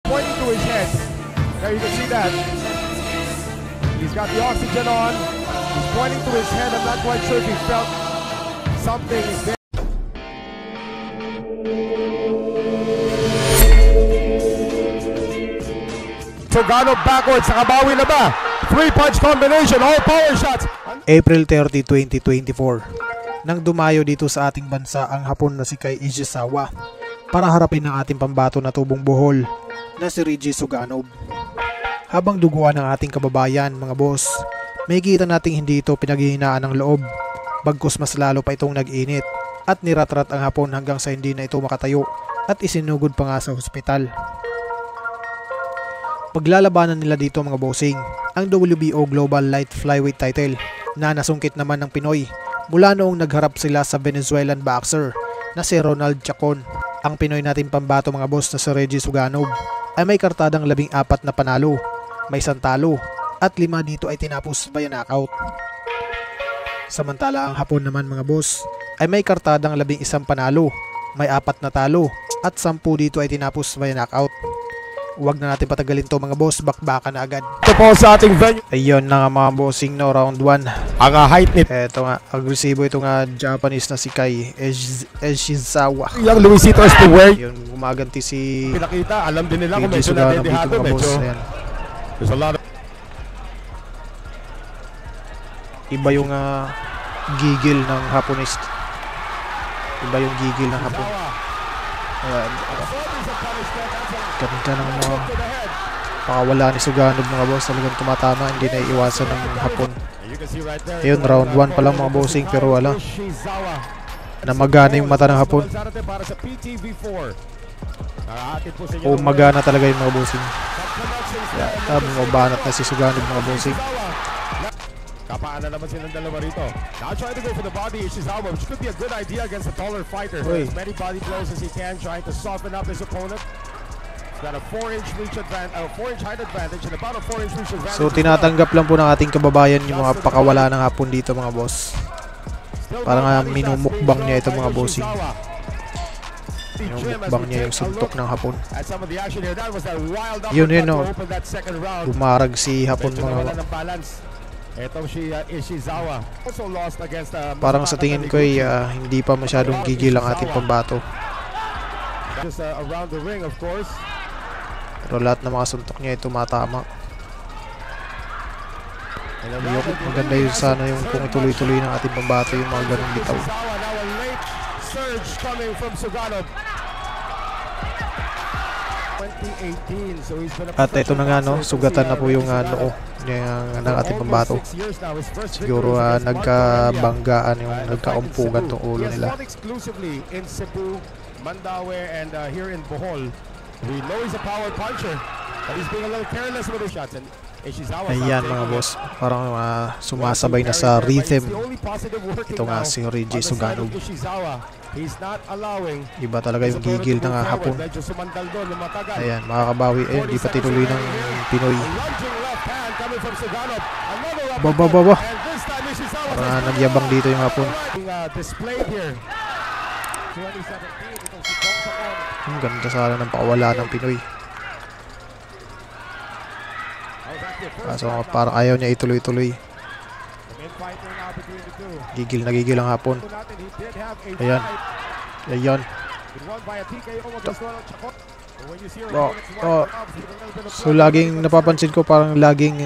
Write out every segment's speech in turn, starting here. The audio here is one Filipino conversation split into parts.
pointing to his head. There you can see that. He's got the oxygen on. He's pointing to his head. I'm not quite sure if he felt something is there. Suganov backwards, nakabawi na ba? 3-punch combination, all power shots. April 30, 2024. Nang dumayo dito sa ating bansa ang Hapon na si Kai Ishizawa para harapin ang ating pambato na tubong buhol na si Reggie Suganov. Habang duguan ng ating kababayan mga boss, may kita nating hindi ito pinaghihinaan ng loob, bagkus mas lalo pa itong nag-init at niratrat ang Hapon hanggang sa hindi na ito makatayo at isinugod pa nga sa hospital. Paglalabanan nila dito mga bossing ang WBO Global Light Flyweight title na nasungkit naman ng Pinoy mula noong nagharap sila sa Venezuelan boxer na si Ronald Chacon. Ang Pinoy natin pambato mga boss na si Reggie Suganov ay may kartadang 14 na panalo, may 1 talo at 5 dito ay tinapos via knockout. Samantala ang Hapon naman mga boss ay may kartadang 11 panalo, may 4 na talo at 10 dito ay tinapos via knockout. Huwag na natin patagalin to mga boss, bakbakan na agad. Ito po sa ating venue. Ayun na nga mga bossing no, round 1. Ang height nito. Eto nga, agresibo ito nga Japanese na si Kai Ishizawa. Yung Luisito Espuwer. Yun, gumaganti si pinakita, alam din nila kung medyo Suganov dito nadedihado. mga boss. Ayan. There's a lot of... Iba yung gigil ng Haponist. Iba yung gigil ng Hapon. Ayan. Ganda ng mga pakawala ni Suganov mga boss. Talagang tumatama, hindi na iiwasan ng Hapon. Ayun, round 1 pa lang mga bossing, pero wala. Namagana yung mata ng Hapon. O magana talaga yung mga bossing. Mabanat na si Suganov mga bossing. Kapaan na naman silang dalawa rito. Now trying to go for the body Ishizawa, which could be a good idea against a taller fighter. As many body blows as he can, trying to soften up his opponent. He's got a 4-inch reach advantage, 4-inch height advantage, and about a 4-inch reach advantage. So tinatanggap lang po ng ating kababayan yung mga pakawala ng Hapon dito mga boss. Parang minumukbang niya ito mga bossing. Minumukbang niya yung suntok ng Hapon. Yun no. Bumarag si Hapon mga. Etong si Ishizawa also lost against parang sa tingin ko ay hindi pa masyadong gigil ang ating pambato. Just around the ring of course. Pero lahat ng mga suntok niya ay tumatama. Maganda yun sana yung kung ituloy-tuloy ng ating pambato yung mga ganong bitaw. Surge coming from Suganov. 2018, so he's been at ito na nga no, sugatan na po yung noo ng ating pambato. Siguro nagkabanggaan yung nagkaumpugan tong ulo nila. Exclusively in Cebu, Mandaue and here in Bohol. We know he's a power puncher, but he's being a little careless with his shots. And ayan mga boss, parang sumasabay na sa rhythm. Ito nga si Reggie Suganov. Iba talaga yung gigil ng Hapon. Ayan, makakabawi. Ayun, di pa tinuloy ng Pinoy. Baba. Parang nagyabang dito yung Hapon. Ang ganda sana ng pakawala ng Pinoy. So parang ayaw niya ituloy-tuloy. Gigil na gigil ang Hapon. Ayan. So laging napapansin ko parang laging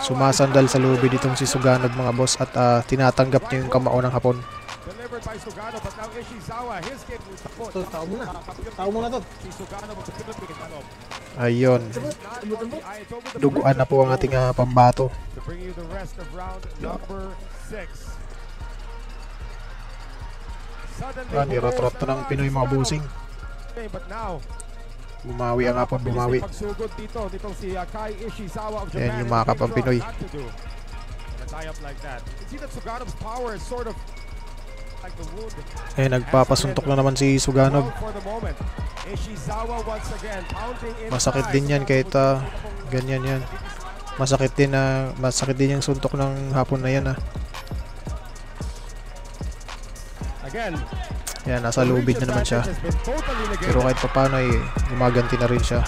sumasandal sa loob ditong si Suganov mga boss at tinatanggap niya yung kamao ng Hapon. Ayun. Duguan na po ang ating pambato. Nirot-rot na ng Pinoy mga busing. Bumawi ang Hapon, bumawi. Ayan yung makap ang Pinoy. Eh, nagpapasuntok na naman si Suganov. Masakit din yan kahit ganyan yan. Masakit din yung suntok ng Hapon na yan. Yan, nasa lubid na naman siya. Pero kahit pa paano ay gumaganti na rin siya.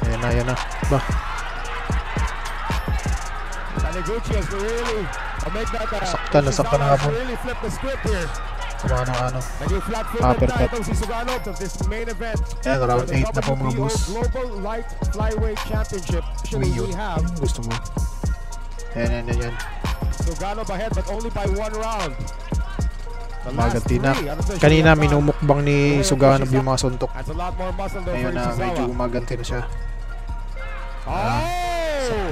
Ayan na. Ba? Nasaktan na hapon. Sama ng ano. Uppercut. Ayan, round 8 na po mga boss. Yun. Gusto mo. Ayan. Suganov ahead but only by 1 round. Gumaganti na. Kanina minumukbang ni Suganov yung mga suntok. Ayun na, medyo gumaganti na siya.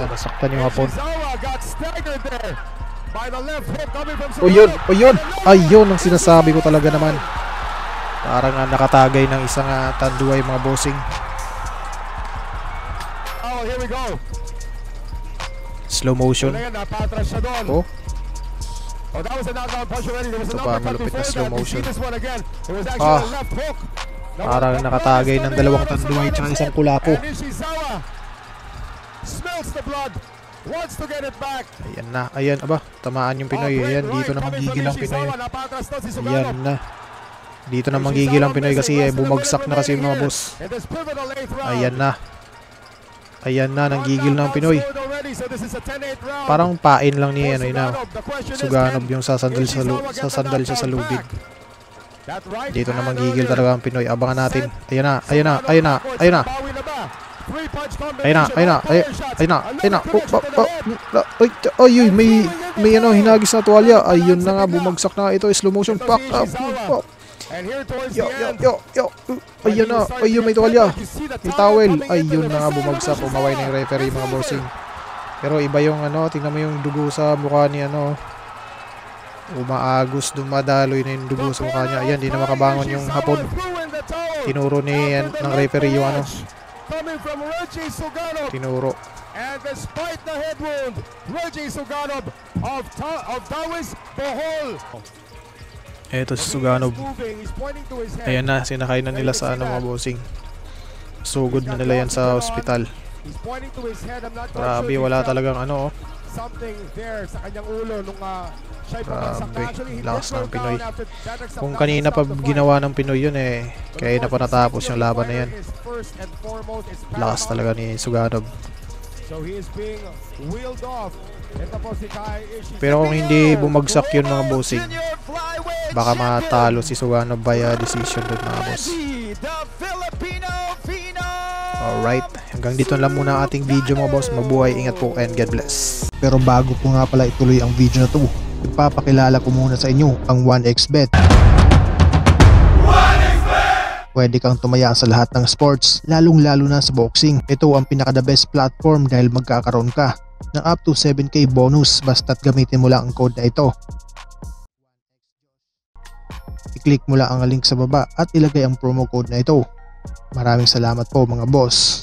Nasaktan yung hapon. O yun! Ayun ang sinasabi ko talaga naman. Parang nakatagay ng isang tanduay mga bossing. Slow motion. Oh. Ito pa, malupit na slow motion. Parang nakatagay ng dalawang tanduay tsaka isang kulapo. Ayan na, aba, tamaan yung Pinoy. Ayan, dito na magigil ang Pinoy. Ayan na. Dito na magigil ang Pinoy kasi bumagsak na kasi mga boss. Ayan na, nanggigil na ang Pinoy. Parang pain lang ni Suganov yung sasandal siya sa lubid. Dito na magigil talaga ang Pinoy. Abangan natin. Ayan na. Ay, may hinagis na tuwalya. Ayun na nga, bumagsak na ito. Slow motion. Pack up. Ayun na. Ayun, may tuwalya. May towel. Ayun na nga, bumagsak. Umaway na yung referee mga bossing. Pero iba yung tingnan mo yung dugo sa mukha ni umaagos, dumadaloy na yung dugo sa mukha niya. Ayan, di na makabangon yung hapon. Tinuro ng referee yung tinuro. And despite the head wound, Reggie Suganov of Taoist Bohol. Eto si Suganov. Ayan na, sinakay na nila sa mga bossing. Sugod na nila yan sa ospital. Grabe, wala talagang Something there sa kanyang ulo nung grabe, lakas ng Pinoy. Kung kanina pa ginawa ng Pinoy yun kaya na pa natapos yung laban na yan. Lakas talaga ni Suganov. Pero kung hindi bumagsak yun mga bossing, baka matalo si Suganov via decision doon mga boss. Alright, hanggang dito lang muna ang ating video mga boss. Mabuhay, ingat po and God bless. Pero bago po nga pala ituloy ang video na to, ipapakilala ko muna sa inyo ang 1xBet. Pwede kang tumaya sa lahat ng sports, lalong-lalo na sa boxing. Ito ang pinaka-the best platform dahil magkakaroon ka ng up to 7k bonus basta't gamitin mo lang ang code na ito. I-click mo lang ang link sa baba at ilagay ang promo code na ito. Maraming salamat po mga boss.